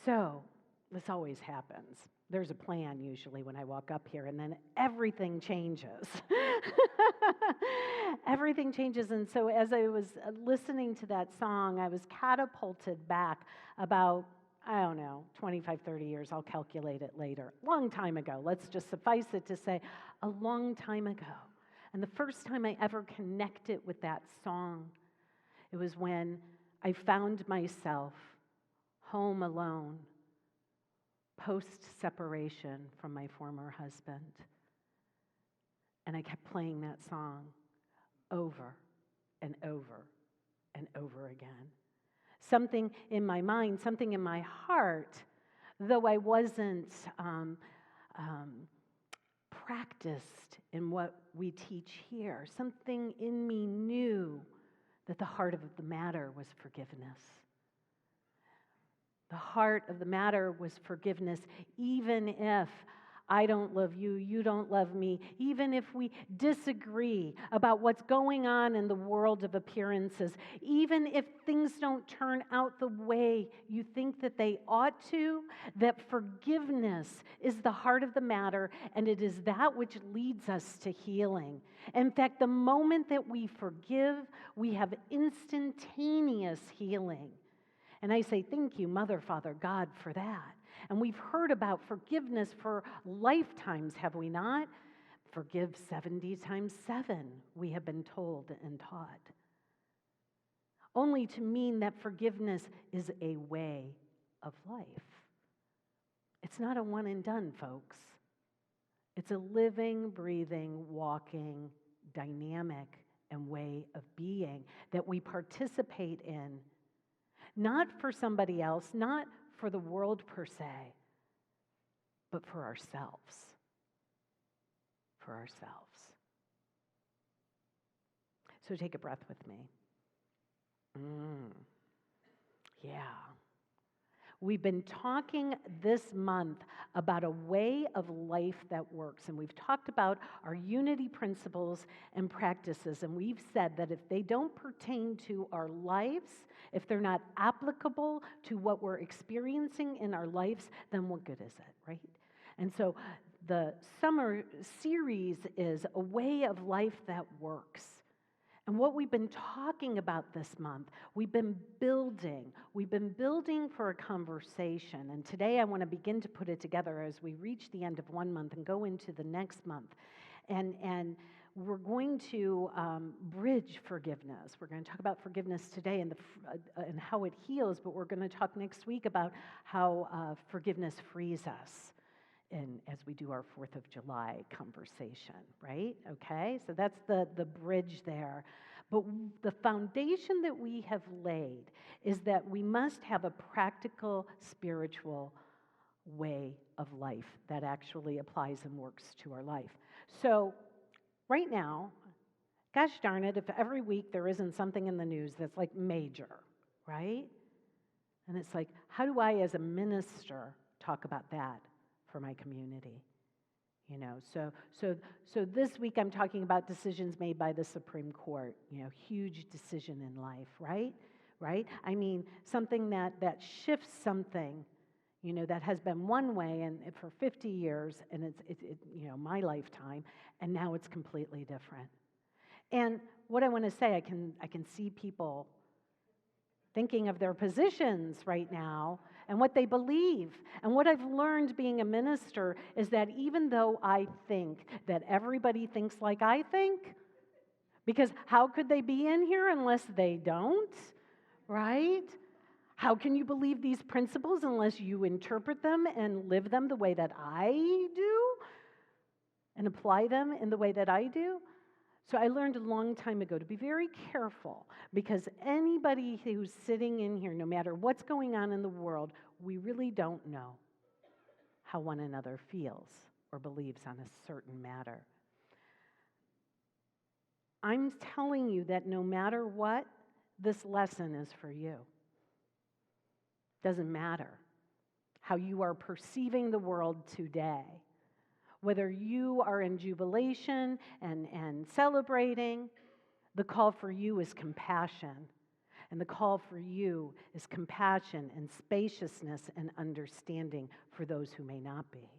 So, this always happens. There's a plan usually when I walk up here, and then everything changes. Everything changes. And so, as I was listening to that song, I was catapulted back about, I don't know, 25, 30 years. I'll calculate it later. Long time ago. Let's just suffice it to say, a long time ago. And the first time I ever connected with that song, it was when I found myself home alone, post-separation from my former husband. And I kept playing that song over and over and over again. Something in my mind, something in my heart, though I wasn't practiced in what we teach here, something in me knew that the heart of the matter was forgiveness. The heart of the matter was forgiveness, even if I don't love you, you don't love me, even if we disagree about what's going on in the world of appearances, even if things don't turn out the way you think that they ought to, that forgiveness is the heart of the matter, and it is that which leads us to healing. In fact, the moment that we forgive, we have instantaneous healing. And I say, thank you, Mother, Father, God, for that. And we've heard about forgiveness for lifetimes, have we not? Forgive 70 times 7, we have been told and taught. Only to mean that forgiveness is a way of life. It's not a one and done, folks. It's a living, breathing, walking, dynamic, and way of being that we participate in. Not for somebody else, not for the world per se, but for ourselves. For ourselves. So take a breath with me. Yeah. We've been talking this month about a way of life that works, and we've talked about our unity principles and practices, and we've said that if they don't pertain to our lives, if they're not applicable to what we're experiencing in our lives, then what good is it, right? And so the summer series is a way of life that works. And what we've been talking about this month, we've been building for a conversation. And today I want to begin to put it together as we reach the end of one month and go into the next month. And we're going to bridge forgiveness. We're going to talk about forgiveness today and how it heals, but we're going to talk next week about how forgiveness frees us. And as we do our 4th of July conversation, right? Okay, so that's the bridge there. But the foundation that we have laid is that we must have a practical, spiritual way of life that actually applies and works to our life. So right now, gosh darn it, if every week there isn't something in the news that's like major, right? And it's like, how do I as a minister talk about that for my community? You know, so this week I'm talking about decisions made by the Supreme Court, you know, huge decision in life, right? Right? I mean, something that shifts something, you know, that has been one way and for 50 years, and it's you know, my lifetime, and now it's completely different. And what I want to say, I can see people thinking of their positions right now and what they believe. And what I've learned being a minister is that even though I think that everybody thinks like I think, because how could they be in here unless they don't, right? How can you believe these principles unless you interpret them and live them the way that I do and apply them in the way that I do? So I learned a long time ago to be very careful, because anybody who's sitting in here, no matter what's going on in the world, we really don't know how one another feels or believes on a certain matter. I'm telling you that no matter what, this lesson is for you. Doesn't matter how you are perceiving the world today. Whether you are in jubilation and celebrating, the call for you is compassion. And the call for you is compassion and spaciousness and understanding for those who may not be.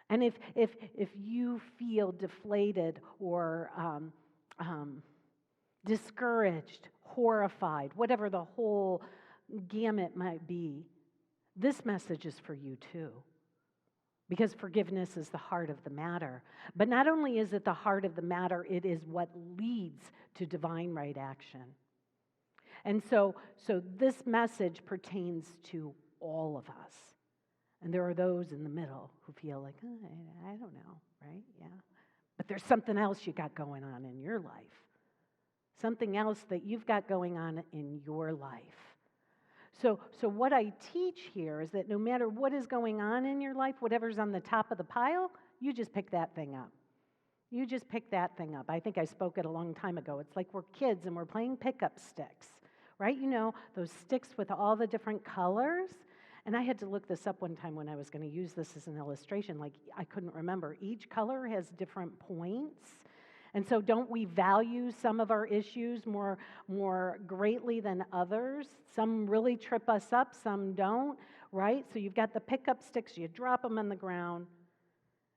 And if you feel deflated or discouraged, horrified, whatever the whole gamut might be, this message is for you too. Because forgiveness is the heart of the matter. But not only is it the heart of the matter, it is what leads to divine right action. And so this message pertains to all of us. And there are those in the middle who feel like, oh, I don't know, right? Yeah. But there's something else you got going on in your life. Something else that you've got going on in your life. So what I teach here is that no matter what is going on in your life, whatever's on the top of the pile, you just pick that thing up. You just pick that thing up. I think I spoke it a long time ago. It's like we're kids and we're playing pickup sticks, right? You know, those sticks with all the different colors. And I had to look this up one time when I was going to use this as an illustration. Like, I couldn't remember. Each color has different points. And so don't we value some of our issues more greatly than others? Some really trip us up, some don't, right? So you've got the pickup sticks, you drop them on the ground,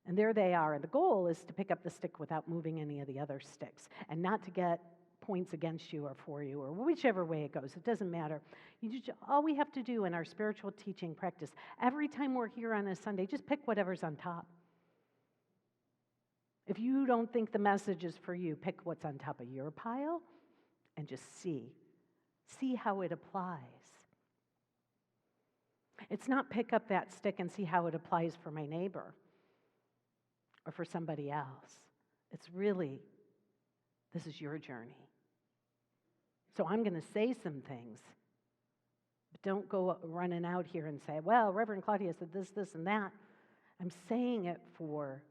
and there they are. And the goal is to pick up the stick without moving any of the other sticks and not to get points against you or for you or whichever way it goes. It doesn't matter. All we have to do in our spiritual teaching practice, every time we're here on a Sunday, just pick whatever's on top. If you don't think the message is for you, pick what's on top of your pile and just see. See how it applies. It's not pick up that stick and see how it applies for my neighbor or for somebody else. It's really, this is your journey. So I'm going to say some things, but don't go running out here and say, well, Reverend Claudia said this, and that. I'm saying it for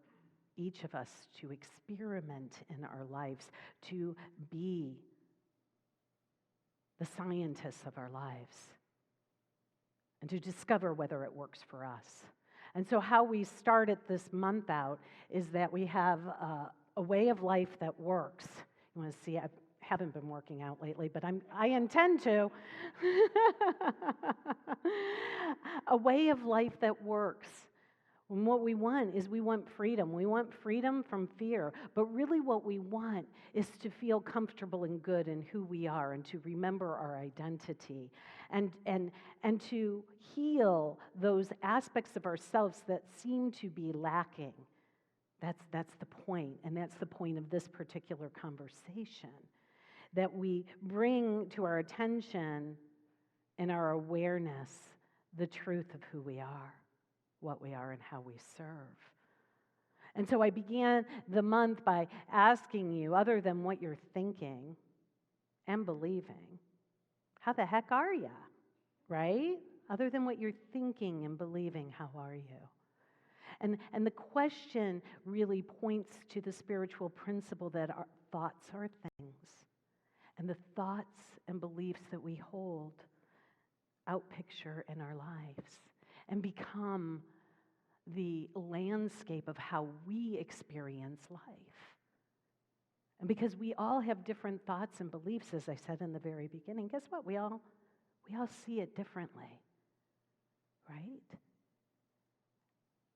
each of us to experiment in our lives, to be the scientists of our lives, and to discover whether it works for us. And so how we started this month out is that we have a way of life that works. You want to see, I haven't been working out lately, but I intend to. A way of life that works. And what we want is we want freedom. We want freedom from fear. But really what we want is to feel comfortable and good in who we are and to remember our identity and to heal those aspects of ourselves that seem to be lacking. That's the point, and that's the point of this particular conversation, that we bring to our attention and our awareness the truth of who we are, what we are, and how we serve. And so I began the month by asking you, other than what you're thinking and believing, how the heck are you, right? Other than what you're thinking and believing, how are you? And the question really points to the spiritual principle that our thoughts are things, and the thoughts and beliefs that we hold outpicture in our lives and become the landscape of how we experience life. And because we all have different thoughts and beliefs, as I said in the very beginning, guess what? We all see it differently, right?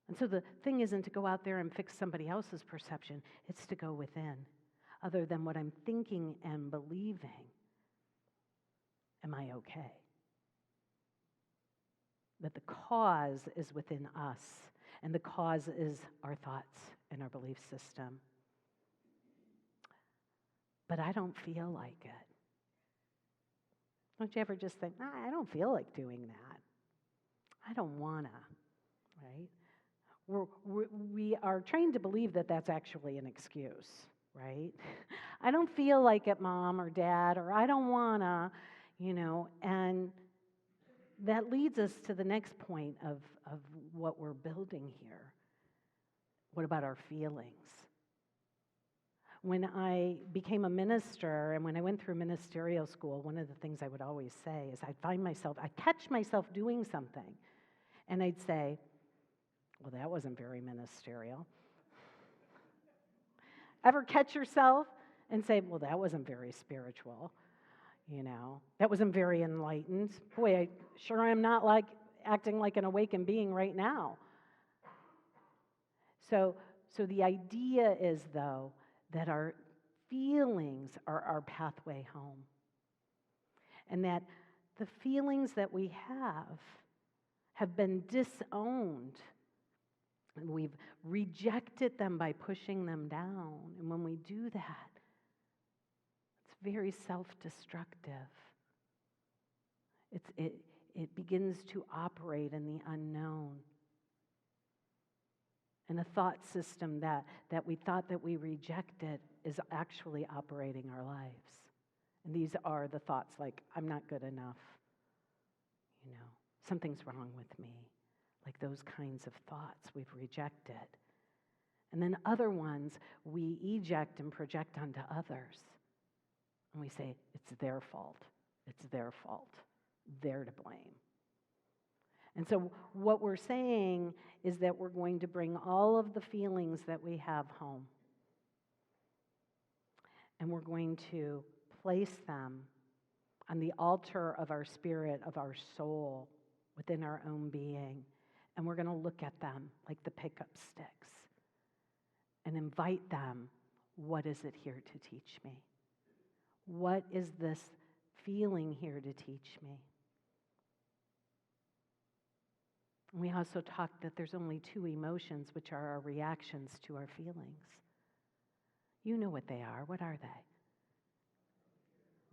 And so the thing isn't to go out there and fix somebody else's perception. It's to go within. Other than what I'm thinking and believing, am I okay? That the cause is within us, and the cause is our thoughts and our belief system. But I don't feel like it. Don't you ever just think, I don't feel like doing that. I don't want to, right? We are trained to believe that that's actually an excuse, right? I don't feel like it, Mom or Dad, or I don't want to, and that leads us to the next point of what we're building here. What about our feelings? When I became a minister and when I went through ministerial school, one of the things I would always say is I'd catch myself doing something, and I'd say, well, that wasn't very ministerial. Ever catch yourself and say, well, that wasn't very spiritual? That wasn't very enlightened. Boy, I sure am not like acting like an awakened being right now. So the idea is, though, that our feelings are our pathway home. And that the feelings that we have been disowned. And we've rejected them by pushing them down. And when we do that, it's very self-destructive. It begins to operate in the unknown. And a thought system that we thought that we rejected is actually operating our lives. And these are the thoughts like, I'm not good enough. Something's wrong with me. Like those kinds of thoughts we've rejected. And then other ones we eject and project onto others. And we say, it's their fault. It's their fault. They're to blame. And so what we're saying is that we're going to bring all of the feelings that we have home. And we're going to place them on the altar of our spirit, of our soul, within our own being. And we're going to look at them like the pickup sticks and invite them, what is it here to teach me? What is this feeling here to teach me? We also talked that there's only two emotions, which are our reactions to our feelings. You know what they are. What are they?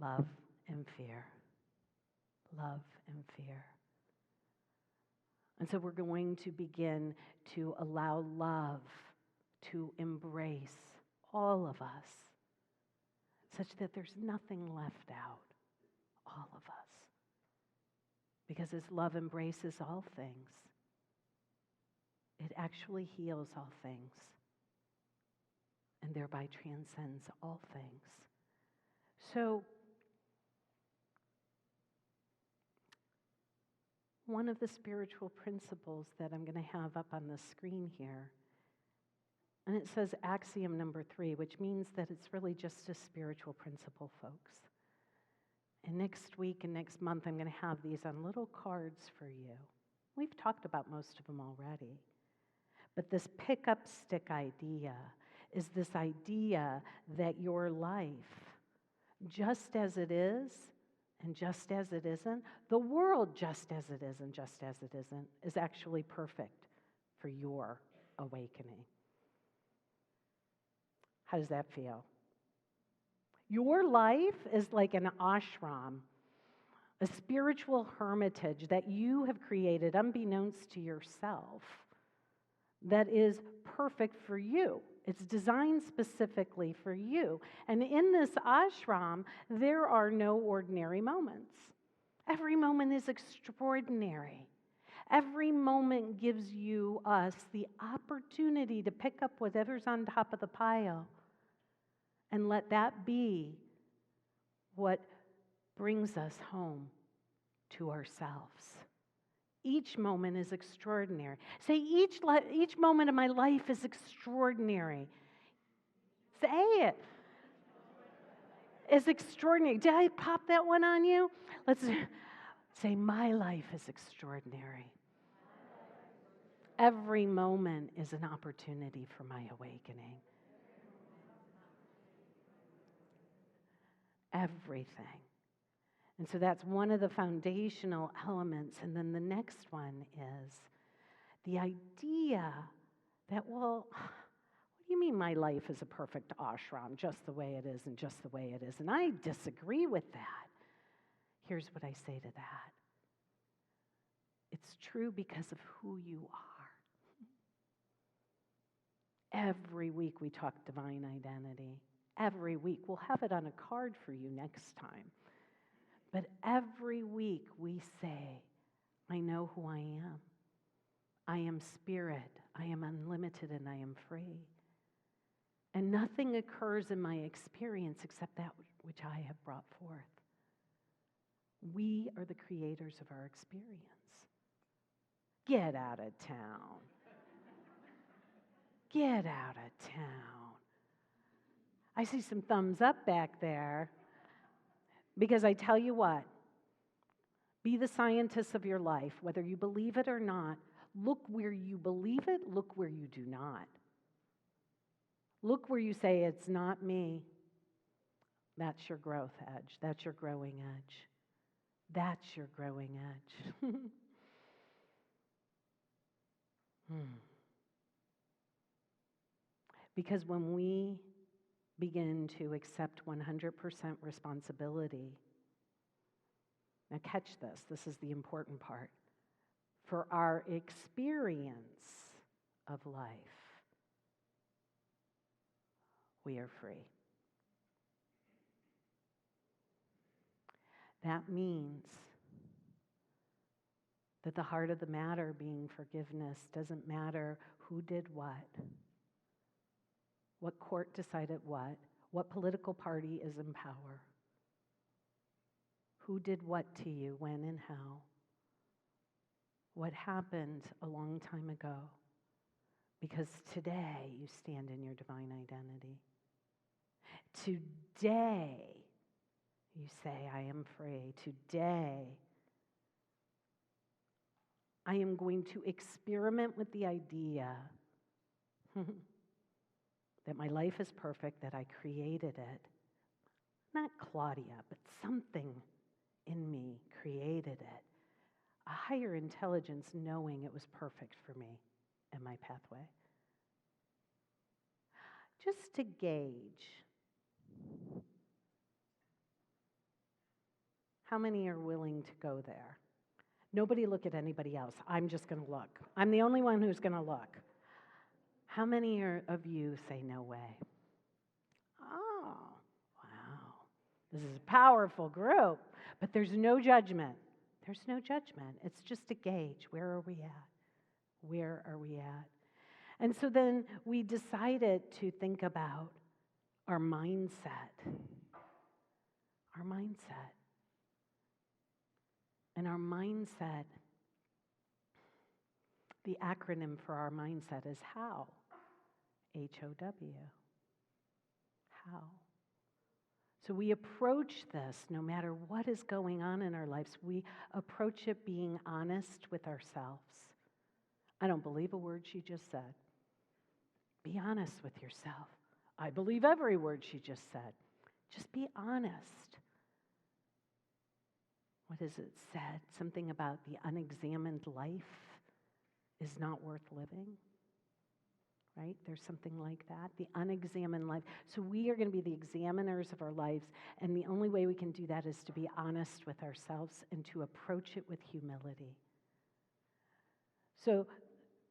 Love and fear. Love and fear. And so we're going to begin to allow love to embrace all of us, such that there's nothing left out, all of us. Because as love embraces all things, it actually heals all things and thereby transcends all things. So, one of the spiritual principles that I'm going to have up on the screen here, and it says axiom number 3, which means that it's really just a spiritual principle, folks. And next week and next month, I'm going to have these on little cards for you. We've talked about most of them already. But this pick-up stick idea is this idea that your life, just as it is and just as it isn't, the world just as it is and just as it isn't, is actually perfect for your awakening. How does that feel? Your life is like an ashram, a spiritual hermitage that you have created unbeknownst to yourself that is perfect for you. It's designed specifically for you. And in this ashram, there are no ordinary moments. Every moment is extraordinary. Every moment gives us the opportunity to pick up whatever's on top of the pile and let that be what brings us home to ourselves. Each moment is extraordinary. Say, each moment of my life is extraordinary. Say it. It's extraordinary. Did I pop that one on you? Let's say, my life is extraordinary. Every moment is an opportunity for my awakening. Everything. And so that's one of the foundational elements. And then the next one is the idea that, well, what do you mean my life is a perfect ashram, just the way it is and just the way it is? And I disagree with that. Here's what I say to that. It's true because of who you are. Every week we talk divine identity. Every week. We'll have it on a card for you next time. But every week we say, I know who I am. I am spirit. I am unlimited and I am free. And nothing occurs in my experience except that which I have brought forth. We are the creators of our experience. Get out of town. Get out of town. I see some thumbs up back there. Because I tell you what, be the scientist of your life, whether you believe it or not. Look where you believe it, look where you do not. Look where you say, it's not me. That's your growth edge. That's your growing edge. That's your growing edge. Because when we begin to accept 100% responsibility, now catch this, this is the important part, for our experience of life, we are free. That means that the heart of the matter being forgiveness doesn't matter who did what court decided what political party is in power, who did what to you, when and how, what happened a long time ago, because today you stand in your divine identity. Today you say, I am free. Today I am going to experiment with the idea that my life is perfect, that I created it. Not Claudia, but something in me created it. A higher intelligence knowing it was perfect for me and my pathway. Just to gauge, how many are willing to go there? Nobody look at anybody else. I'm just going to look. I'm the only one who's going to look. How many of you say no way? Oh, wow. This is a powerful group, but there's no judgment. There's no judgment. It's just a gauge. Where are we at? Where are we at? And so then we decided to think about our mindset. Our mindset. And our mindset, the acronym for our mindset is HOW. H-O-W. How. So we approach this, no matter what is going on in our lives, we approach it being honest with ourselves. I don't believe a word she just said. Be honest with yourself. I believe every word she just said. Just be honest. What is it said? Something about the unexamined life is not worth living. Right? There's something like that, the unexamined life. So we are going to be the examiners of our lives, and the only way we can do that is to be honest with ourselves and to approach it with humility. So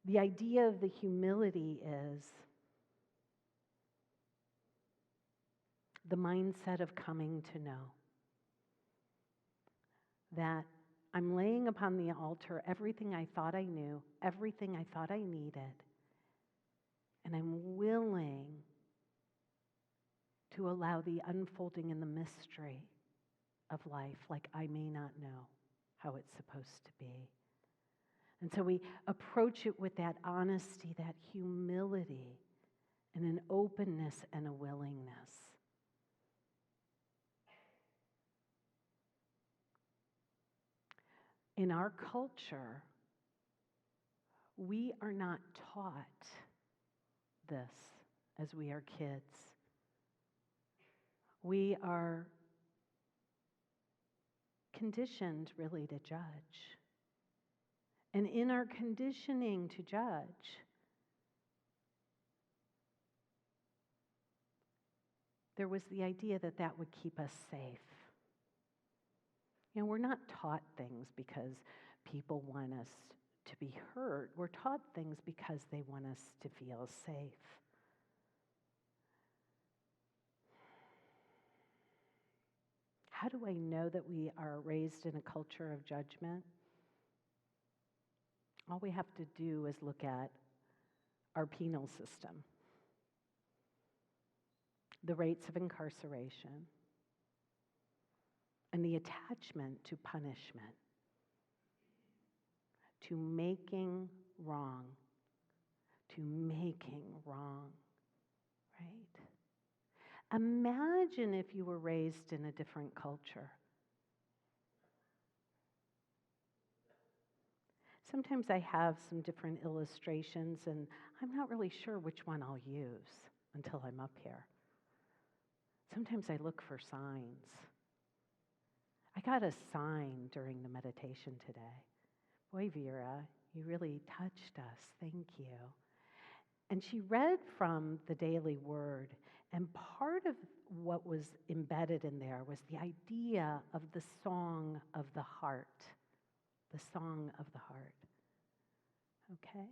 the idea of the humility is the mindset of coming to know that I'm laying upon the altar everything I thought I knew, everything I thought I needed, and I'm willing to allow the unfolding in the mystery of life, like I may not know how it's supposed to be. And so we approach it with that honesty, that humility, and an openness and a willingness. In our culture, we are not taught this as we are kids. We are conditioned really to judge. And in our conditioning to judge, there was the idea that that would keep us safe. You know, we're not taught things because people want us to be hurt. We're taught things because they want us to feel safe. How do I know that we are raised in a culture of judgment? All we have to do is look at our penal system, the rates of incarceration, and the attachment to punishment, to making wrong, right? Imagine if you were raised in a different culture, Sometimes I have some different illustrations, and I'm not really sure which one I'll use until I'm up here. Sometimes I look for signs. I got a sign during the meditation today. Boy, Vera, you really touched us. Thank you. And she read from the Daily Word, and part of what was embedded in there was the idea of the song of the heart. The song of the heart. Okay?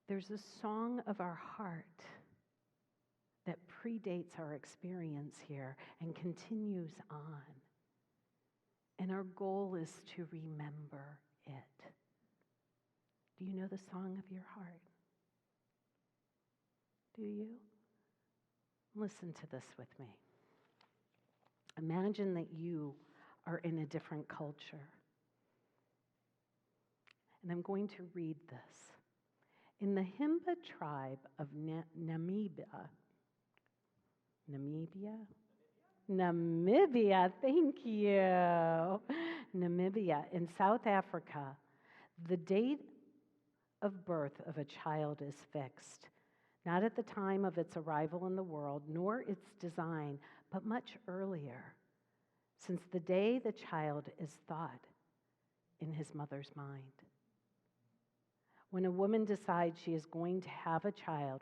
There's a song of our heart that predates our experience here and continues on. And our goal is to remember it. Do you know the song of your heart? Do you? Listen to this with me. Imagine that you are in a different culture. And I'm going to read this. In the Himba tribe of Namibia, thank you. Namibia, in South Africa, the date of birth of a child is fixed, not at the time of its arrival in the world, nor its design, but much earlier, since the day the child is thought in his mother's mind. When a woman decides she is going to have a child,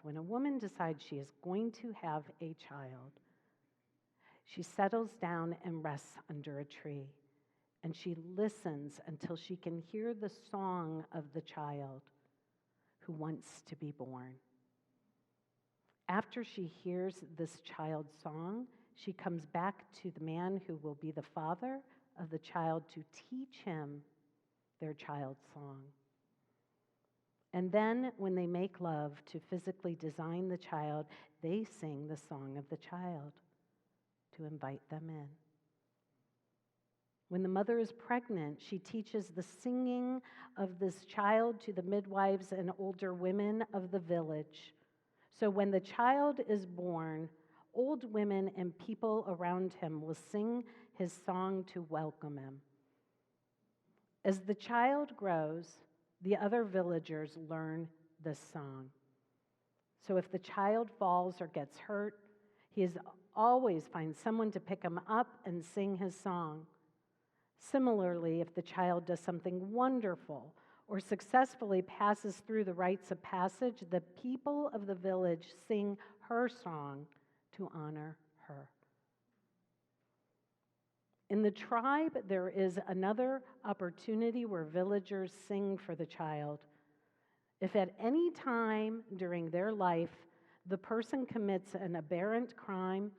she settles down and rests under a tree, and she listens until she can hear the song of the child who wants to be born. After she hears this child's song, she comes back to the man who will be the father of the child to teach him their child's song. And then, when they make love to physically design the child, they sing the song of the child to invite them in. When the mother is pregnant, she teaches the singing of this child to the midwives and older women of the village. So when the child is born, old women and people around him will sing his song to welcome him. As the child grows, the other villagers learn this song. So if the child falls or gets hurt, he always finds someone to pick him up and sing his song. Similarly, if the child does something wonderful or successfully passes through the rites of passage, the people of the village sing her song to honor her. In the tribe, there is another opportunity where villagers sing for the child. If at any time during their life the person commits an aberrant crime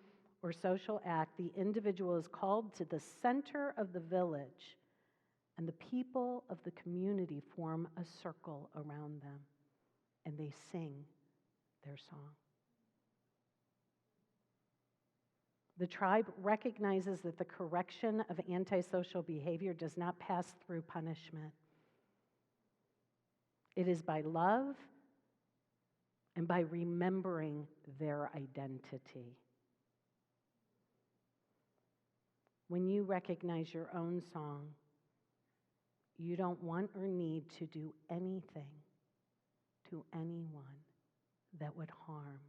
or social act, the individual is called to the center of the village, and the people of the community form a circle around them, and they sing their song. The tribe recognizes that the correction of antisocial behavior does not pass through punishment. It is by love and by remembering their identity. When you recognize your own song, you don't want or need to do anything to anyone that would harm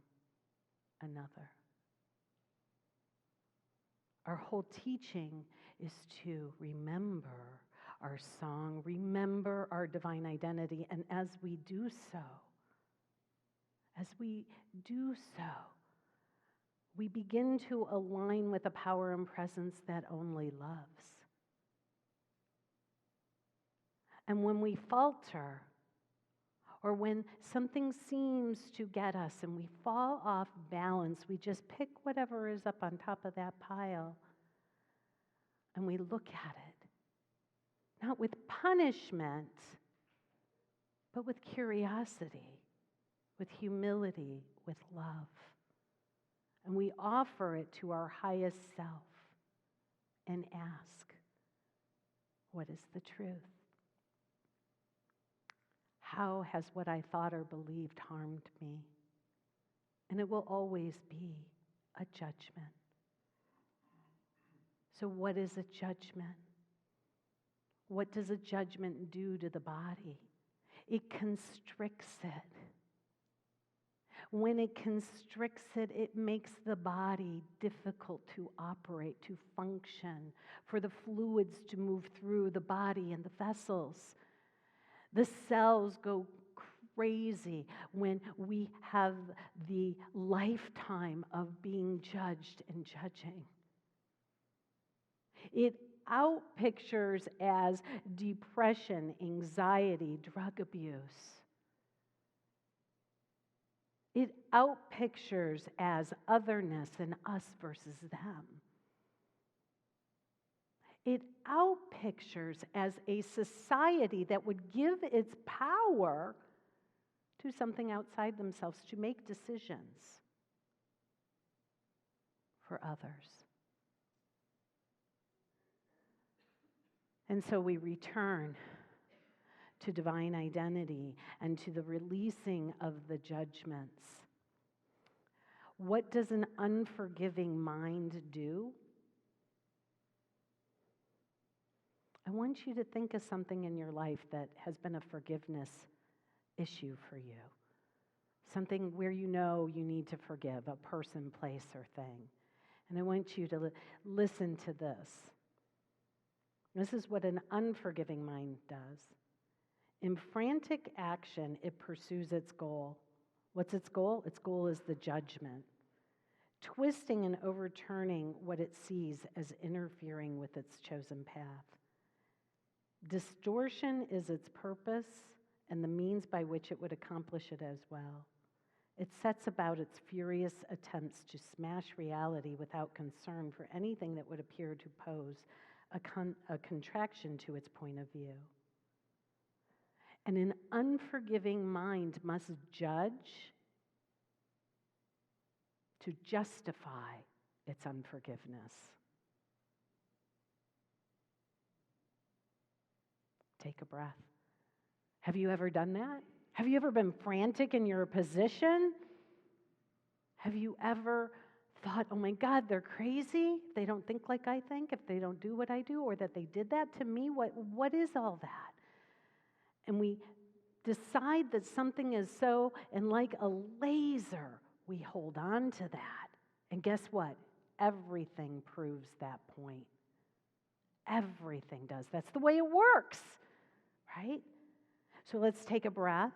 another. Our whole teaching is to remember our song, remember our divine identity, and as we do so, we begin to align with a power and presence that only loves. And when we falter, or when something seems to get us and we fall off balance, we just pick whatever is up on top of that pile and we look at it, not with punishment, but with curiosity, with humility, with love. And we offer it to our highest self and ask, what is the truth? How has what I thought or believed harmed me? And it will always be a judgment. So what is a judgment? What does a judgment do to the body? It constricts it. When it constricts it, it makes the body difficult to operate, to function, for the fluids to move through the body and the vessels. The cells go crazy when we have the lifetime of being judged and judging. It outpictures as depression, anxiety, drug abuse. It outpictures as otherness and us versus them. It outpictures as a society that would give its power to something outside themselves to make decisions for others. And so we return to divine identity and to the releasing of the judgments. What does an unforgiving mind do? I want you to think of something in your life that has been a forgiveness issue for you. Something where you know you need to forgive, a person, place, or thing. And I want you to listen to this. This is what an unforgiving mind does. In frantic action, it pursues its goal. What's its goal? Its goal is the judgment, twisting and overturning what it sees as interfering with its chosen path. Distortion is its purpose and the means by which it would accomplish it as well. It sets about its furious attempts to smash reality without concern for anything that would appear to pose a contraction to its point of view. And an unforgiving mind must judge to justify its unforgiveness. Take a breath. Have you ever done that? Have you ever been frantic in your position? Have you ever thought, oh my God, they're crazy? They don't think like I think, if they don't do what I do, or that they did that to me? What is all that? And we decide that something is so, and like a laser, we hold on to that. And guess what? Everything proves that point. Everything does. That's the way it works, right? So let's take a breath.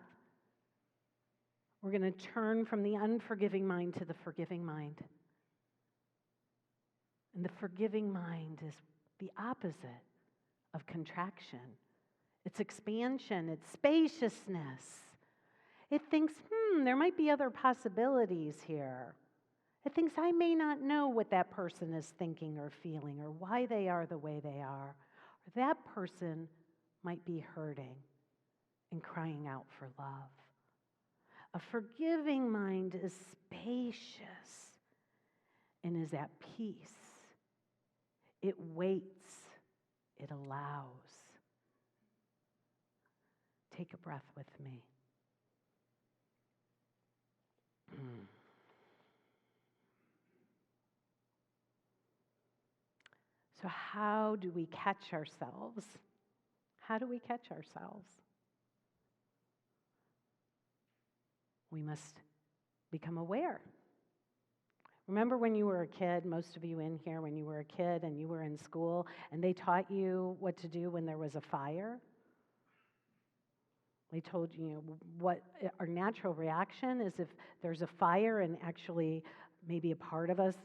We're going to turn from the unforgiving mind to the forgiving mind. And the forgiving mind is the opposite of contraction. It's expansion, it's spaciousness. It thinks, there might be other possibilities here. It thinks I may not know what that person is thinking or feeling or why they are the way they are. Or that person might be hurting and crying out for love. A forgiving mind is spacious and is at peace. It waits. It allows. Take a breath with me. So how do we catch ourselves? How do we catch ourselves? We must become aware. Remember when you were a kid, most of you in here, when you were a kid and you were in school, and they taught you what to do when there was a fire? They told you, what our natural reaction is if there's a fire and actually maybe a part of us,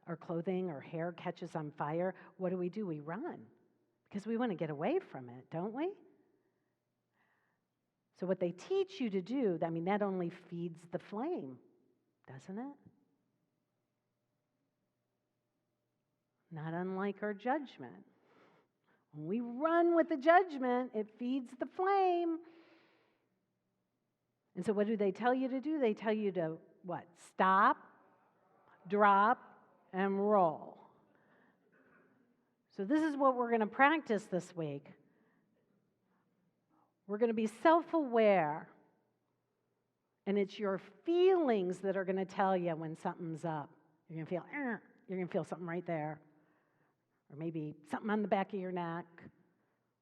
our clothing or hair catches on fire, what do? We run because we want to get away from it, don't we? So what they teach you to do, that only feeds the flame, doesn't it? Not unlike our judgment. When we run with the judgment, it feeds the flame. And so what do they tell you to do? They tell you to what? Stop, drop, and roll. So this is what we're going to practice this week. We're going to be self-aware. And it's your feelings that are going to tell you when something's up. You're going to feel, you're going to feel something right there. Or maybe something on the back of your neck.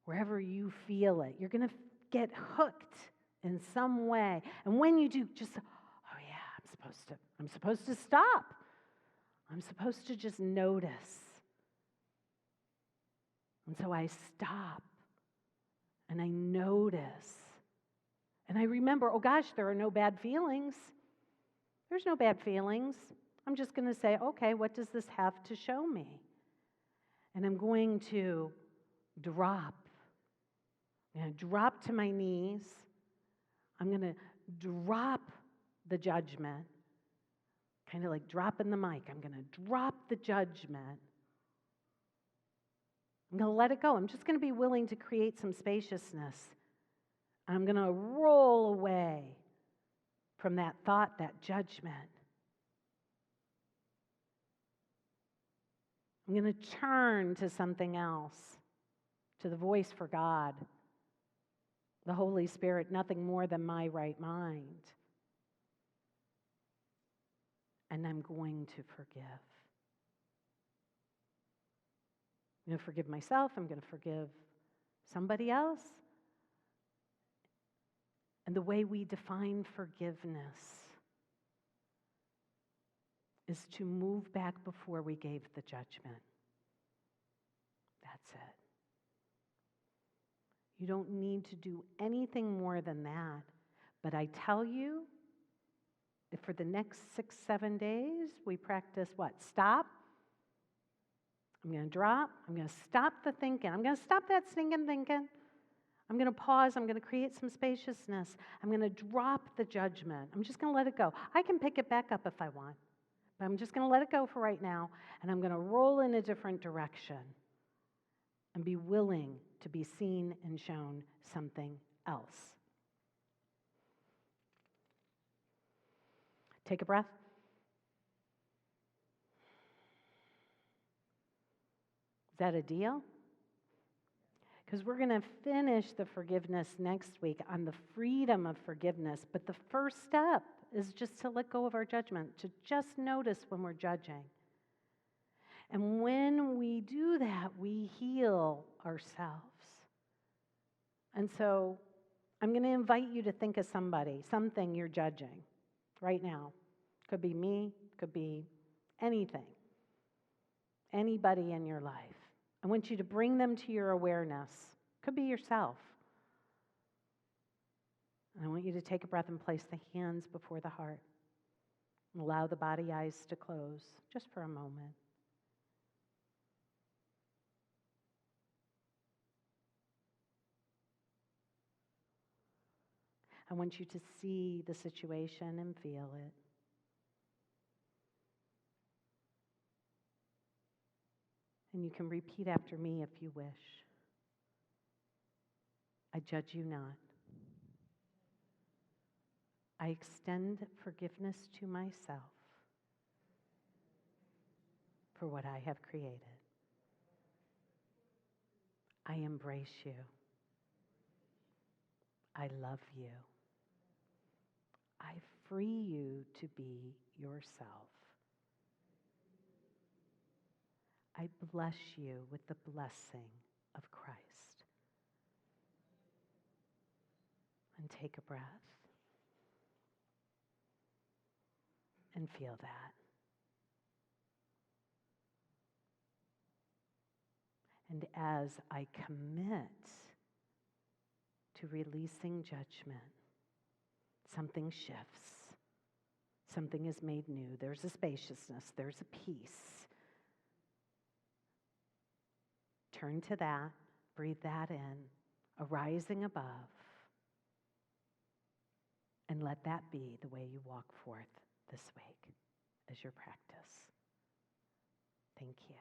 wherever you feel it. You're going to get hooked in some way. And when you do, just, oh yeah, I'm supposed to stop. I'm supposed to just notice. And so I stop and I notice. And I remember, oh gosh, there are no bad feelings. There's no bad feelings. I'm just going to say, okay, what does this have to show me? And I'm going to drop. I'm going to drop to my knees. I'm going to drop the judgment. Kind of like dropping the mic. I'm going to drop the judgment. I'm going to let it go. I'm just going to be willing to create some spaciousness. I'm going to roll away from that thought, that judgment. I'm going to turn to something else, to the voice for God, the Holy Spirit, nothing more than my right mind. And I'm going to forgive. I'm going to forgive myself. I'm going to forgive somebody else. And the way we define forgiveness is to move back before we gave the judgment. That's it. You don't need to do anything more than that. But I tell you, if for the next 6-7 days we practice what? Stop. I'm going to drop. I'm going to stop the thinking. I'm going to stop that stinking thinking. I'm going to pause. I'm going to create some spaciousness. I'm going to drop the judgment. I'm just going to let it go. I can pick it back up if I want. But I'm just going to let it go for right now. And I'm going to roll in a different direction and be willing to be seen and shown something else. Take a breath. Is that a deal? Because we're going to finish the forgiveness next week on the freedom of forgiveness. But the first step is just to let go of our judgment, to just notice when we're judging. And when we do that, we heal ourselves. And so I'm going to invite you to think of somebody, something you're judging right now. Could be me, could be anything, anybody in your life. I want you to bring them to your awareness. Could be yourself. And I want you to take a breath and place the hands before the heart. And allow the body eyes to close just for a moment. I want you to see the situation and feel it. And you can repeat after me if you wish. I judge you not. I extend forgiveness to myself for what I have created. I embrace you. I love you. I free you to be yourself. I bless you with the blessing of Christ. And take a breath. And feel that. And as I commit to releasing judgment, something shifts. Something is made new. There's a spaciousness. There's a peace. Turn to that. Breathe that in. Arising above. And let that be the way you walk forth this week as your practice. Thank you.